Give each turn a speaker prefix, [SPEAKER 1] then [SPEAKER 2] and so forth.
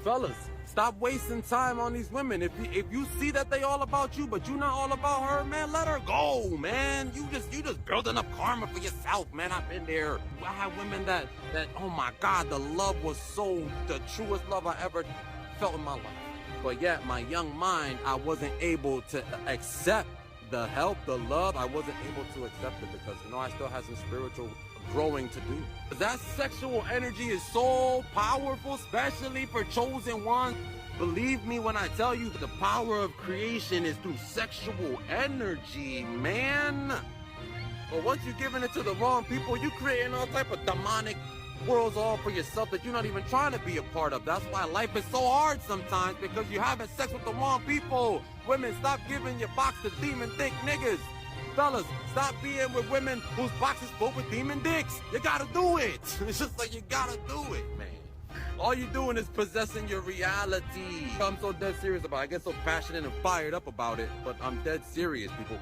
[SPEAKER 1] fellas, stop wasting time on these women. If you see that they all about you, but you not all about her, man, let her go, man. You just building up karma for yourself, man. I've been there. I had women that oh my God, the love was so the truest love I ever felt in my life. But yet, my young mind, I wasn't able to accept the help, the love. I wasn't able to accept it because, I still had some spiritual growing to do. That sexual energy is so powerful, especially for chosen ones. Believe me when I tell you, the power of creation is through sexual energy, man. But once you're giving it to the wrong people, you creating all type of demonic worlds all for yourself that you're not even trying to be a part of. That's why life is so hard sometimes, because you're having sex with the wrong people. Women, stop giving your box to demon dick niggas. Fellas, stop being with women whose box is full with demon dicks. You gotta do it. It's just like you gotta do it, man. All you're doing is possessing your reality. I'm so dead serious about it. I get so passionate and fired up about it, but I'm dead serious, people.